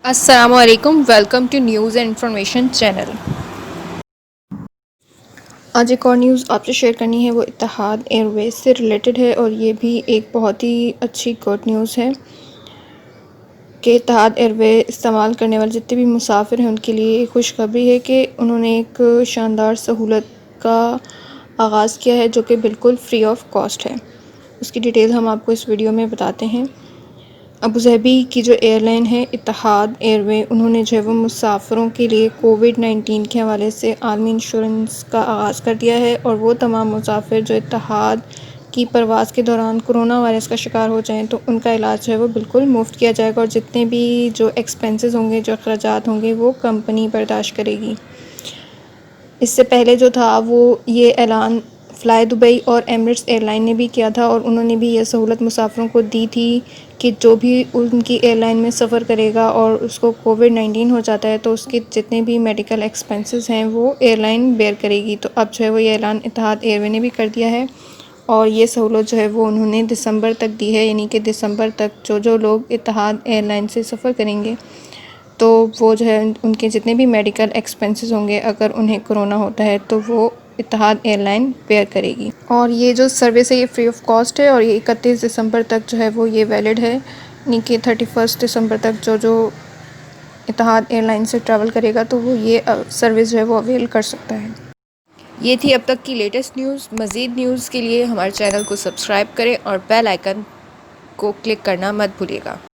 السلام علیکم، welcome to news and information channel. آج ایک اور نیوز آپ سے شیئر کرنی ہے، وہ اتحاد ایئر ویز سے ریلیٹڈ ہے، اور یہ بھی ایک بہت ہی اچھی گڈ نیوز ہے کہ اتحاد ایئر وے استعمال کرنے والے جتنے بھی مسافر ہیں ان کے لیے ایک خوشخبری ہے کہ انہوں نے ایک شاندار سہولت کا آغاز کیا ہے جو کہ بالکل فری آف کاسٹ ہے۔ اس کی ڈیٹیل ہم آپ کو اس ویڈیو میں بتاتے ہیں۔ ابوظہبی کی جو ایئر لائن ہے اتحاد ایئر وے، انہوں نے جو ہے وہ مسافروں کے لیے کووڈ-19 کے حوالے سے عالمی انشورنس کا آغاز کر دیا ہے، اور وہ تمام مسافر جو اتحاد کی پرواز کے دوران کرونا وائرس کا شکار ہو جائیں تو ان کا علاج جو ہے وہ بالکل مفت کیا جائے گا، اور جتنے بھی جو ایکسپینسز ہوں گے، جو اخراجات ہوں گے، وہ کمپنی برداشت کرے گی۔ اس سے پہلے جو تھا وہ یہ اعلان فلائی دبئی اور ایمریٹس ایئر لائن نے بھی کیا تھا، اور انہوں نے بھی یہ سہولت مسافروں کو دی تھی کہ جو بھی ان کی ایئر لائن میں سفر کرے گا اور اس کو کووڈ-19 ہو جاتا ہے تو اس کے جتنے بھی میڈیکل ایکسپینسز ہیں وہ ایئر لائن بیئر کرے گی۔ تو اب جو ہے وہ یہ اعلان اتحاد ایئر وے نے بھی کر دیا ہے، اور یہ سہولت جو ہے وہ انہوں نے دسمبر تک دی ہے، یعنی کہ دسمبر تک جو لوگ اتحاد ایئر لائن سے سفر کریں گے تو وہ جو ہے ان کے جتنے بھی میڈیکل ایکسپینسز ہوں گے اگر انہیں کرونا ہوتا ہے تو وہ اتحاد ایئر لائن بیئر کرے گی۔ اور یہ جو سروس ہے یہ فری آف کاسٹ ہے، اور یہ 31 دسمبر تک جو ہے وہ یہ ویلڈ ہے، یعنی کہ 31 دسمبر تک جو اتحاد ایئر لائن سے ٹریول کرے گا تو وہ یہ سروس جو ہے وہ اویل کر سکتا ہے۔ یہ تھی اب تک کی لیٹسٹ نیوز۔ مزید نیوز کے لیے ہمارے چینل کو سبسکرائب کریں اور بیل آئیکن کو کلک کرنا مت بھولیے گا۔